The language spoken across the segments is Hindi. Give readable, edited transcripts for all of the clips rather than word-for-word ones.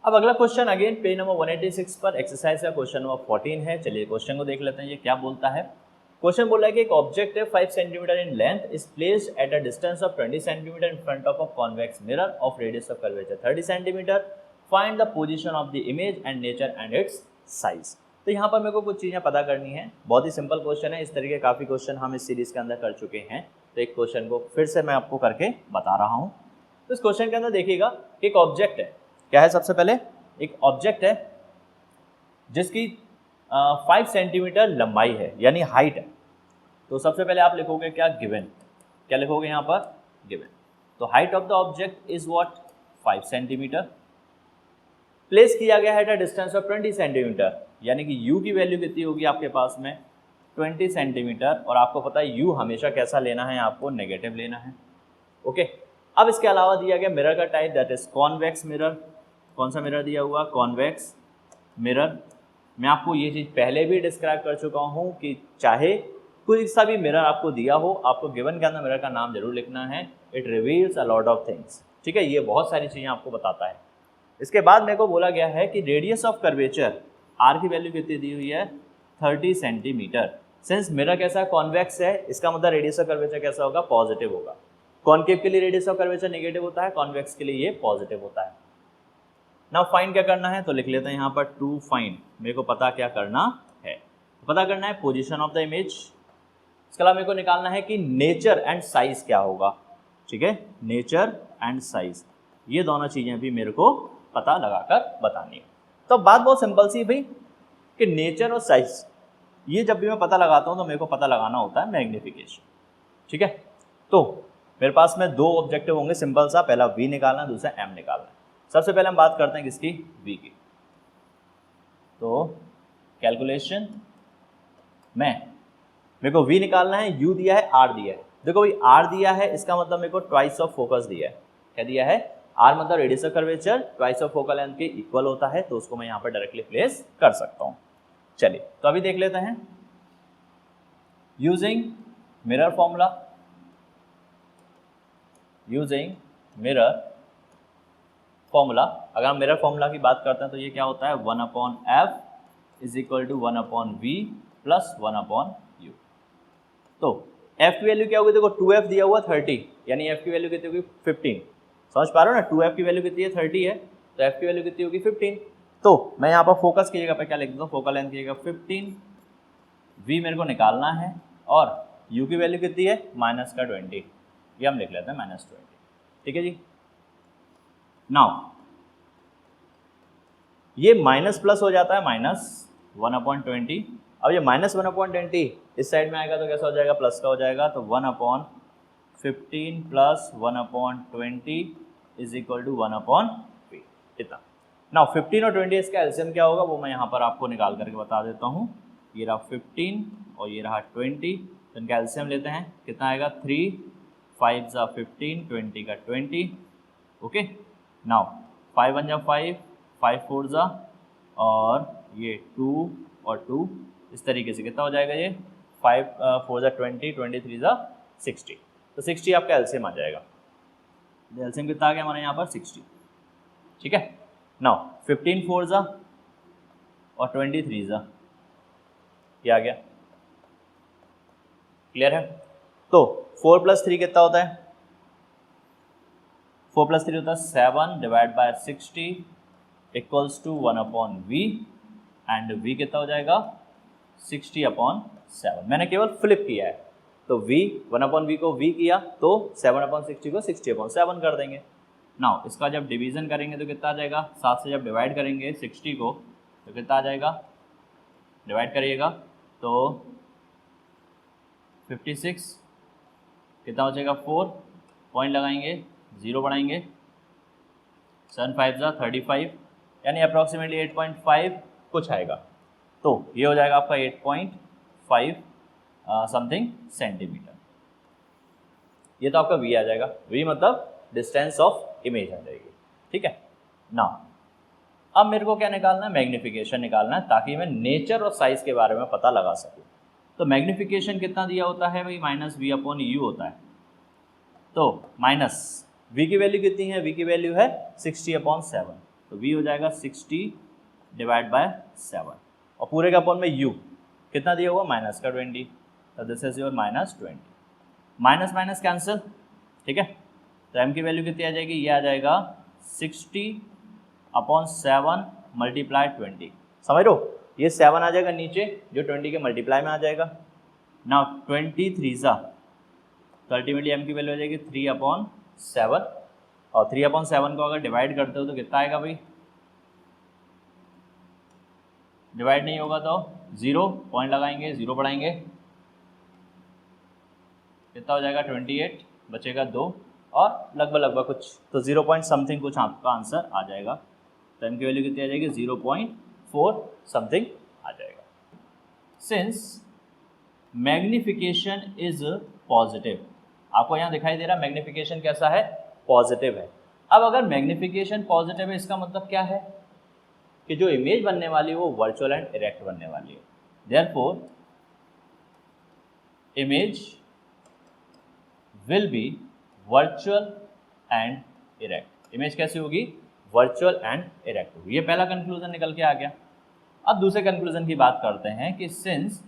अब अगला क्वेश्चन अगेन पेज नंबर 186 पर एक्सरसाइज का क्वेश्चन नंबर 14 है। चलिए क्वेश्चन को देख लेते हैं ये क्या बोलता है। क्वेश्चन बोला है कि एक ऑब्जेक्ट है 5 centimetre in length is placed at a distance of 20 centimetre in front of a convex mirror of radius of curvature 30 centimetre. Find the position of the image and nature and it's size. तो यहाँ पर मेरे को कुछ चीज़ें पता करनी है। बहुत ही सिंपल क्वेश्चन है। इस तरीके काफ़ी क्वेश्चन हम इस सीरीज के अंदर कर चुके हैं। तो एक क्वेश्चन को फिर से मैं आपको करके बता रहा हूँ। तो इस क्वेश्चन के अंदर देखिएगा कि एक ऑब्जेक्ट है। क्या है? सबसे पहले एक ऑब्जेक्ट है जिसकी 5 सेंटीमीटर लंबाई है यानी हाइट है। तो सबसे पहले आप लिखोगे क्या? गिवन। क्या लिखोगे यहाँ पर? गिवन। तो height of the object is what? 5 centimetre. Place किया गया है at a distance of 20 centimetre यानी कि u की वैल्यू कितनी होगी आपके पास में? 20 सेंटीमीटर। और आपको पता है u हमेशा कैसा लेना है? आपको नेगेटिव लेना है। ओके। अब इसके अलावा दिया गया मिरर का type that is convex mirror. कौन सा मिरर दिया हुआ? Convex mirror. मैं आपको ये चीज़ पहले भी डिस्क्राइब कर चुका हूँ कि चाहे कोई सा भी मिरर आपको दिया हो, आपको गिवन के अंदर मिरर का नाम जरूर लिखना है। It reveals a lot of things. ठीक है, ये बहुत सारी चीज़ें आपको बताता है। इसके बाद मेरे को बोला गया है कि रेडियस ऑफ कर्वेचर आर की वैल्यू कितनी दी हुई है? 30 सेंटीमीटर। सिंस मिरर कैसा है? कॉन्वेक्स है, इसका मतलब रेडियस ऑफ कर्वेचर कैसा होगा? पॉजिटिव होगा। कॉन्केव के लिए रेडियस ऑफ कर्वेचर नेगेटिव होता है, कॉन्वेक्स के लिए ये पॉजिटिव होता है। नाउ फाइंड क्या करना है? तो लिख लेते हैं यहाँ पर टू फाइंड। मेरे को पता क्या करना है? पता करना है पोजीशन ऑफ द इमेज। इसके अलावा मेरे को निकालना है कि नेचर एंड साइज क्या होगा। ठीक है, नेचर एंड साइज, ये दोनों चीज़ें भी मेरे को पता लगाकर बतानी है। तो बात बहुत सिंपल सी भाई कि नेचर और साइज ये जब भी मैं पता लगाता हूँ तो मेरे को पता लगाना होता है मैग्नीफिकेशन। ठीक है, तो मेरे पास में दो ऑब्जेक्टिव होंगे सिंपल सा। पहला v निकालना, दूसरा m निकालना है। सबसे पहले हम बात करते हैं किसकी? v की। तो कैलकुलेशन में मेरे को v निकालना है, u दिया है, r दिया है। देखो भाई r दिया है, इसका मतलब मेरे को ट्वाइस ऑफ फोकस दिया है। क्या दिया है? r मतलब radius of curvature twice of focal length के इक्वल होता है, तो उसको मैं यहाँ पर डायरेक्टली प्लेस कर सकता हूँ। चलिए तो अभी देख लेते हैं using mirror formula. Using mirror formula, अगर हम मिरर फॉर्मूला की बात करते हैं तो ये क्या होता है? 1/f is equal to 1/v plus 1/u। तो f की वैल्यू क्या होगी? देखो 2f दिया हुआ 30 यानी f की वैल्यू कितनी होगी? 15। समझ पा रहे हो ना? 2f की वैल्यू कितनी है? 30 है, तो f की वैल्यू कितनी होगी? 15। तो मैं यहाँ पर फोकस की जगह पर क्या लिख देता हूँ? फोकल लेंथ की जगह 15, v मेरे को निकालना है, और u की वैल्यू कितनी है? -20। ये हम लिख लेते हैं -20। ठीक है जी। नाउ ये माइनस प्लस हो जाता है, -1/20। अब ये -1/20 इस साइड में आएगा तो कैसा हो जाएगा? प्लस का हो जाएगा। तो 1/15 plus 1/20 is equal to 1/v। इतना। नाउ 15 और 20 इसका एलसीएम क्या होगा वो मैं यहाँ पर आपको निकाल करके बता देता हूँ। ये रहा 15 और ये रहा 20, तो इनका एलसीएम लेते हैं। कितना आएगा? 3 5 ज़ा 15, 20 का 20। ओके। नाउ 5 1 ज़ा 5, 5 4 ज़ा, और ये 2 और 2, इस तरीके से कितना हो जाएगा? ये 5 4 ज़ा 20, 23 ज़ा 60। तो 60 आपका एलसीएम आ जाएगा। एलसीएम कितना आ गया हमारे यहाँ पर? 60। ठीक है। नाउ 15 4 ज़ा और 23 ज़ा, ये आ गया। क्लियर है? तो 4 + 3 कितना होता है? 4 + 3 होता है 7 divide by 60 equals to 1/v, and v कितना हो जाएगा? 60/7। मैंने केवल फ्लिप किया है, तो v 1/v को v किया तो 7/60 को 60/7 कर देंगे। नाउ इसका जब डिवीजन करेंगे तो कितना आ जाएगा? 7 से जब डिवाइड करेंगे 60 को तो कितना आ जाएगा? डिवाइड करिएगा तो 56, कितना हो जाएगा? 4, पॉइंट लगाएंगे, 0 बढ़ाएंगे, 7 5 ज़ा 35, यानी अप्रॉक्सीमेटली 8.5 कुछ आएगा। तो ये हो जाएगा आपका 8.5 समथिंग सेंटीमीटर। ये तो आपका v आ जाएगा। v मतलब डिस्टेंस ऑफ इमेज आ जाएगी। ठीक है ना। अब मेरे को क्या निकालना है? मैग्नीफिकेशन निकालना है, ताकि मैं नेचर और साइज के बारे में पता लगा सकूँ। तो मैग्नीफिकेशन कितना दिया होता है भाई? -v/u होता है। तो माइनस v की वैल्यू कितनी है? v की वैल्यू है 60/7। तो v हो जाएगा 60 डिवाइड बाय 7 और पूरे का अपॉन में u कितना दिया हुआ माइनस का 20, तो this is your -20, minus minus cancel, ठीक है। तो m की वैल्यू कितनी आ जाएगी, ये आ जाएगा 60/7 मल्टीप्लाई 20, समझ लो ये 7 आ जाएगा नीचे जो 20 के मल्टीप्लाई में आ जाएगा। नाउ 23 तो अल्टीमेटली m की वैल्यू आ जाएगी 3/7 और 3/7 को अगर डिवाइड करते हो तो कितना आएगा भाई, डिवाइड नहीं होगा तो 0 पॉइंट लगाएंगे, 0 बढ़ाएंगे, कितना हो जाएगा 28, बचेगा 2 और लगभग कुछ तो 0 पॉइंट समथिंग कुछ आपका आंसर आ जाएगा। तो m की वैल्यू कितनी आ जाएगी 0.4 समथिंग आ जाएगा। सिंस मैग्निफिकेशन इज पॉजिटिव, आपको यहाँ दिखाई दे रहा है मैग्निफिकेशन कैसा है, पॉजिटिव है। अब अगर मैग्निफिकेशन पॉजिटिव है इसका मतलब क्या है कि जो इमेज बनने वाली है वो वर्चुअल एंड इरेक्ट बनने वाली है। Therefore image will be virtual and erect, image कैसी होगी, वर्चुअल एंड इरेक्ट होगी। ये पहला कंक्लूजन निकल के आ गया। अब दूसरे कंक्लूजन की बात करते हैं कि सिंस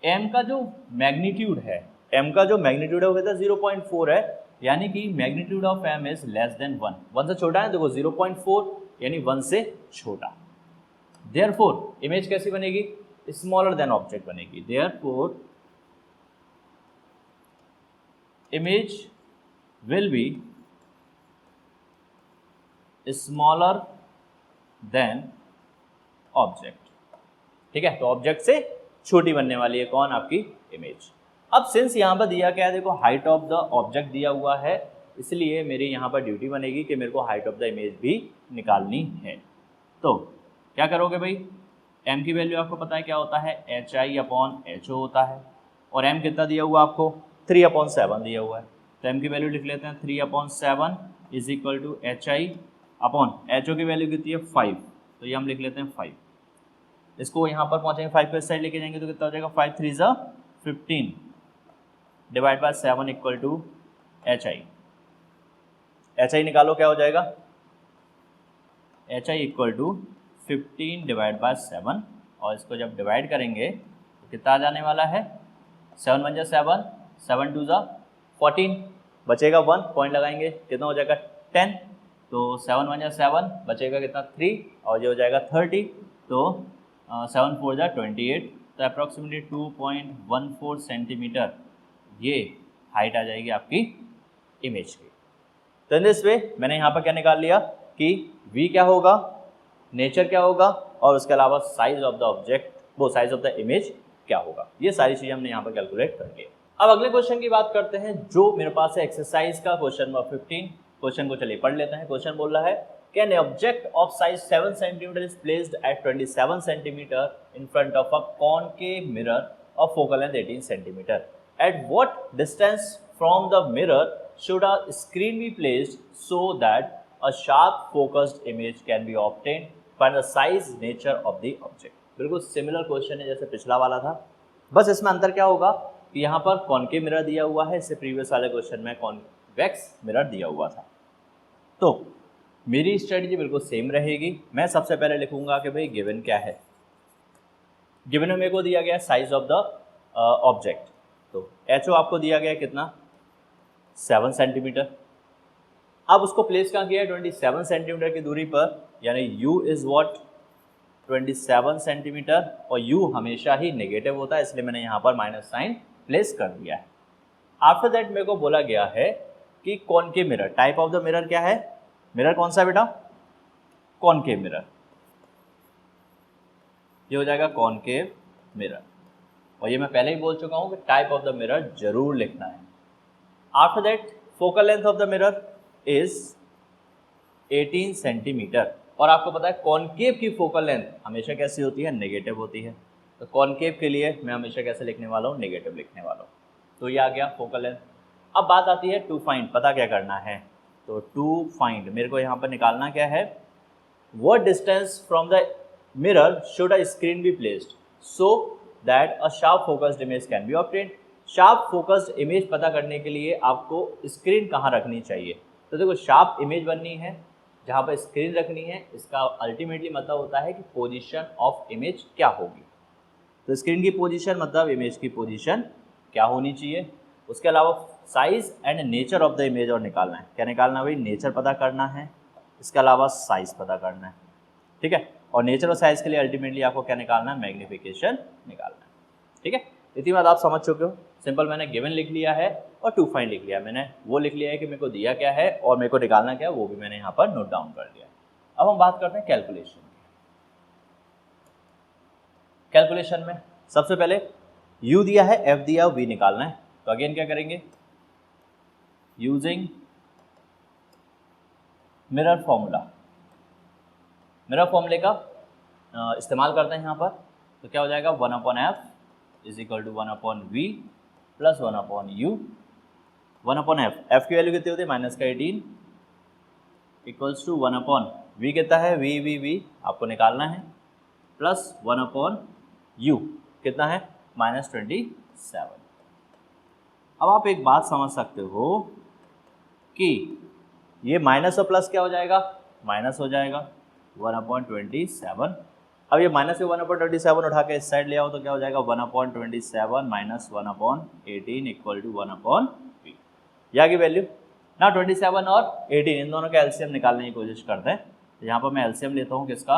m का जो मैग्नीट्यूड है, m का जो मैग्नीट्यूड है वो कहता है 0.4 है, यानी कि magnitude of m is less than 1, 1 से छोटा है, देखो 0.4 यानी 1 से छोटा। देयरफॉर इमेज कैसी बनेगी, स्मॉलर देन ऑब्जेक्ट बनेगी। Therefore image will be smaller than object, ठीक है। तो ऑब्जेक्ट से छोटी बनने वाली है कौन, आपकी इमेज। अब सिंस यहाँ पर दिया क्या है, देखो हाइट ऑफ द ऑब्जेक्ट दिया हुआ है, इसलिए मेरी यहाँ पर ड्यूटी बनेगी कि मेरे को हाइट ऑफ द इमेज भी निकालनी है। तो क्या करोगे भाई, m की वैल्यू आपको पता है क्या होता है, HI/HO होता है, और m कितना दिया हुआ आपको 3/7 दिया हुआ है। तो m की वैल्यू लिख लेते हैं 3/7 इज इक्वल टू HI/HO की वैल्यू कितनी है 5, तो ये हम लिख लेते हैं 5। इसको यहाँ पर पहुँचेंगे 5 पे साइड लेके जाएंगे तो कितना हो जाएगा 5 3 ज़ा 15 divide by 7 equal to HI निकालो, क्या हो जाएगा HI equal to 15 divide by 7, और इसको जब डिवाइड करेंगे तो कितना आ जाने वाला है, 7 1 ज़ा 7, 7 2 ज़ा 14, बचेगा 1, पॉइंट लगाएंगे, कितना हो जाएगा 10, तो 7 1 ज़ा 7, बचेगा कितना 3 और ये हो जाएगा 30, तो 7 4 ज़ा 28, तो अप्रॉक्सीमेटली 2.14 सेंटीमीटर ये हाइट आ जाएगी आपकी इमेज की। तो इन दिस वे मैंने यहाँ पर क्या निकाल लिया कि v क्या होगा, नेचर क्या होगा, और उसके अलावा साइज ऑफ द ऑब्जेक्ट, वो साइज ऑफ द इमेज क्या होगा, ये सारी चीज़ें हमने यहाँ पर कैलकुलेट कर ली। अब अगले क्वेश्चन की बात करते हैं जो मेरे पास है एक्सरसाइज का क्वेश्चन नंबर 15। क्वेश्चन को चलिए पढ़ लेते हैं। क्वेश्चन बोल रहा है can object of size 7 centimetre is placed at 27 centimetre in front of a concave mirror of focal length 18 centimetre, at what distance from the mirror should a screen be placed so that a sharp focused image can be obtained? Find the size nature of the object। बिल्कुल सिमिलर क्वेश्चन है जैसे पिछला वाला था, बस इसमें अंतर क्या होगा कि यहाँ पर कॉनकेव मिरर दिया हुआ है, इससे प्रीवियस वाले क्वेश्चन में कॉन्वेक्स मिरर दिया हुआ था। तो मेरी स्ट्रेटजी बिल्कुल सेम रहेगी। मैं सबसे पहले लिखूंगा कि भाई गिवन क्या है, गिवन में मेरे को दिया गया साइज ऑफ द ऑब्जेक्ट, तो HO आपको दिया गया कितना 7 सेंटीमीटर। अब उसको प्लेस कहाँ किया है 27 सेंटीमीटर की दूरी पर, यानी u इज व्हाट 27 सेंटीमीटर, और u हमेशा ही नेगेटिव होता है इसलिए मैंने यहाँ पर माइनस साइन प्लेस कर दिया है। आफ्टर दैट मेरे को बोला गया है कि concave mirror, type of the mirror क्या है, मिरर कौन सा बेटा कॉनकेव मिरर, ये हो जाएगा कॉनकेव मिरर, और ये मैं पहले ही बोल चुका हूँ कि टाइप ऑफ द मिरर जरूर लिखना है। After that, focal length of the mirror is 18 centimetre, और आपको पता है कॉनकेव की फोकल लेंथ हमेशा कैसी होती है, नेगेटिव होती है। तो कॉनकेव के लिए मैं हमेशा कैसे लिखने वाला हूँ, नेगेटिव लिखने वाला हूँ। तो ये आ गया फोकल लेंथ। अब बात आती है टू फाइंड, पता क्या करना है, तो टू फाइंड मेरे को यहाँ पर निकालना क्या है, what distance from the mirror should a screen be placed so that a sharp focused image can be obtained। Sharp focused image पता करने के लिए आपको स्क्रीन कहाँ रखनी चाहिए, तो देखो शार्प इमेज बननी है जहाँ पर स्क्रीन रखनी है, इसका अल्टीमेटली मतलब होता है कि पोजीशन ऑफ इमेज क्या होगी। तो स्क्रीन की पोजीशन मतलब इमेज की पोजीशन क्या होनी चाहिए। उसके अलावा size and nature of the image और निकालना है। क्या निकालना है भाई? नेचर पता करना है, इसके अलावा साइज़ पता करना है, ठीक है। और नेचर और साइज़ के लिए अल्टीमेटली आपको क्या निकालना है? मैग्नीफिकेशन निकालना है, ठीक है। इतनी बात आप समझ चुके हो। सिंपल मैंने गिवन लिख लिया है और टू फाइंड लिख लिया। मैंने वो लिख लिया है कि मेरे को दिया क्या है और मेरे को निकालना क्या है, वो भी मैंने यहाँ पर नोट डाउन कर लिया। अब हम बात करते हैं कैलकुलेशन। कैलकुलेशन में सबसे पहले u दिया है, f दिया, v निकालना है। तो अगेन क्या करेंगे? यूजिंग मिरर फॉर्मूला, मिरर फॉर्मूले का इस्तेमाल करते हैं यहाँ पर। तो क्या हो जाएगा? 1/f is equal to 1/v plus 1/u। 1/f, f की वैल्यू कितनी होती है? -18 इक्वल्स टू 1/v कितना है? v आपको निकालना है, प्लस 1/u कितना है? -27। अब आप एक बात समझ सकते हो कि ये माइनस और प्लस क्या हो जाएगा? माइनस हो जाएगा 1/27। अब ये माइनस से 1/27 उठा के इस साइड ले आओ तो क्या हो जाएगा? 1/27 माइनस 1/18 इक्वल टू 1/v। यहाँ की वैल्यू ना 27 और 18 इन दोनों का एलसीएम निकालने की कोशिश करते हैं। तो यहाँ पर मैं एलसीएम लेता हूँ किसका?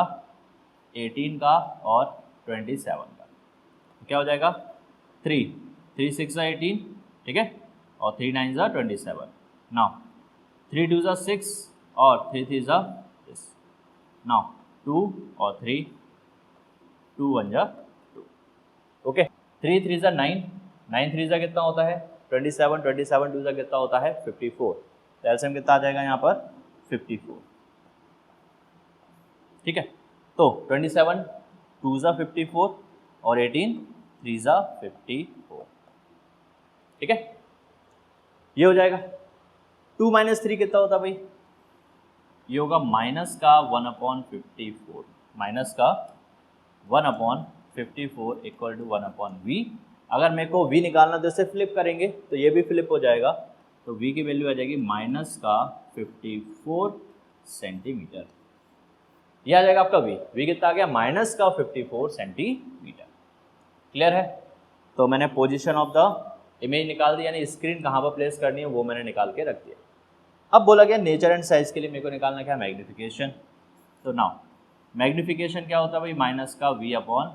18 का और 27 का। तो क्या हो जाएगा? 3 6 18, ठीक है, और 3 9 27। नाउ 3 2 6 और 3 3 this। नाउ 2 और 3 2 1 2, ओके। 3 3 9, 9 3 कितना होता है? 27, 27 2 कितना होता है? 54। तो एलसीएम कितना आ जाएगा यहाँ पर? 54, ठीक है। तो 27 2 54 और 18 3 54, ठीक है। ये हो जाएगा। 2 - 3 कितना होता है भाई? ये होगा माइनस का 1/54, माइनस का 1/54 इक्वल टू 1/v। अगर मेरे को v निकालना तो इसे फ्लिप करेंगे तो ये भी फ्लिप हो जाएगा। तो v की वैल्यू आ जाएगी माइनस का 54 सेंटीमीटर। ये आ जाएगा आपका v कितना आ गया? माइनस का 54 सेंटीमीटर। क्लियर है? तो मैंने पोजीशन ऑफ द इमेज निकाल दी, यानी स्क्रीन कहाँ पर प्लेस करनी है वो मैंने निकाल के रख दिया। अब बोला गया नेचर एंड साइज के लिए मेरे को निकालना क्या? मैग्नीफिकेशन। तो नाउ मैग्नीफिकेशन क्या होता है भाई? माइनस का v/u।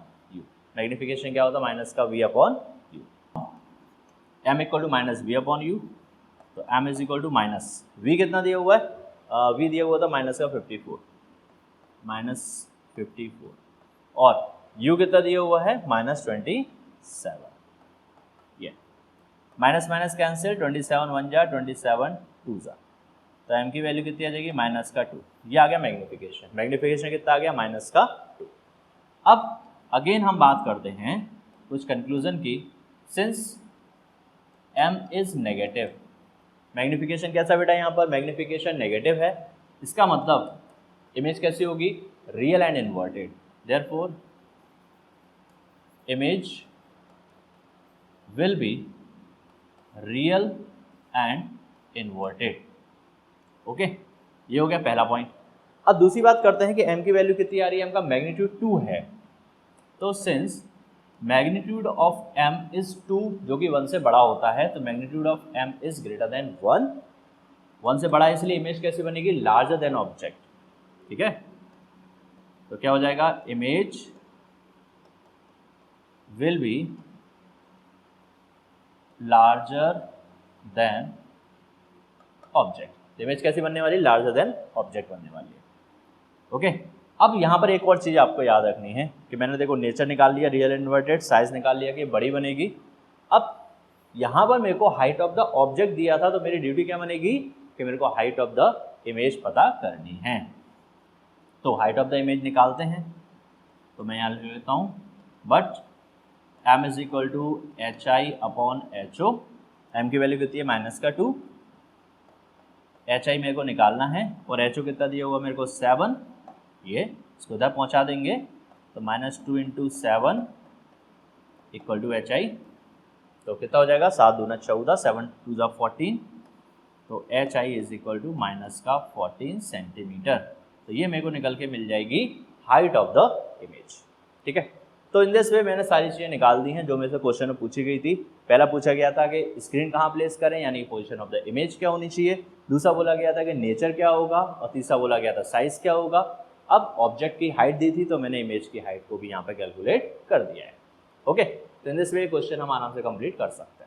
मैग्नीफिकेशन क्या होता है? माइनस का v/u। m equal to -v/u। तो m is equal to minus v कितना दिया हुआ है? v दिया हुआ था माइनस का 54, -54, और u कितना दिया हुआ है? -27। ये माइनस माइनस कैंसिल, 27 1 27 2 तो m की वैल्यू कितनी आ जाएगी? माइनस का 2। ये आ गया मैग्नीफिकेशन। मैग्नीफिकेशन कितना आ गया? माइनस का 2। अब अगेन हम बात करते हैं कुछ कंक्लूजन की। Since m is negative, magnification कैसा बेटा? यहाँ पर मैग्नीफिकेशन नेगेटिव है, इसका मतलब इमेज कैसी होगी? Real and inverted. Therefore image will be real and inverted. Okay, ये हो गया पहला पॉइंट। अब दूसरी बात करते हैं कि m की वैल्यू कितनी आ रही है? m का मैग्नीट्यूड 2 है। तो since magnitude of m is 2, जो कि 1 से बड़ा होता है, तो magnitude of m is greater than 1। 1 से बड़ा है इसलिए इमेज कैसी बनेगी? लार्जर देन ऑब्जेक्ट, ठीक है। तो क्या हो जाएगा? Image will be larger than object. Image कैसी बनने वाली? लार्जर देन ऑब्जेक्ट बनने वाली है, ओके। अब यहाँ पर एक और चीज़ आपको याद रखनी है कि मैंने देखो नेचर निकाल लिया, रियल इन्वर्टेड, साइज निकाल लिया कि बड़ी बनेगी। अब यहाँ पर मेरे को हाइट ऑफ द ऑब्जेक्ट दिया था, तो मेरी ड्यूटी क्या बनेगी कि मेरे को हाइट ऑफ द इमेज पता करनी है। तो हाइट ऑफ द इमेज निकालते हैं। तो मैं यहाँ लिख लेता हूँ, but m is equal to hi/ho। m की वैल्यू कितनी है? माइनस का 2। hi मेरे को निकालना है और ho कितना दिया हुआ मेरे को? 7। ये इसको उधर पहुँचा देंगे तो -2 × 7 इक्वल टू hi। तो कितना हो जाएगा? 7 दूना 14, 7 2 14, तो H I is equal to minus का 14 सेंटीमीटर। तो ये मेरे को निकल के मिल जाएगी हाइट ऑफ द इमेज। ठीक है, तो इन दिस वे मैंने सारी चीज़ें निकाल दी हैं जो मेरे से क्वेश्चन में पूछी गई थी। पहला पूछा गया था कि स्क्रीन कहाँ प्लेस करें, यानी पोजीशन ऑफ द इमेज क्या होनी चाहिए। दूसरा बोला गया था कि नेचर क्या होगा, और तीसरा बोला गया था साइज क्या होगा। अब ऑब्जेक्ट की हाइट दी थी तो मैंने इमेज की हाइट को भी यहाँ पे कैलकुलेट कर दिया है। ओके, तो इन दिस वे क्वेश्चन हम आराम से कंप्लीट कर सकते हैं।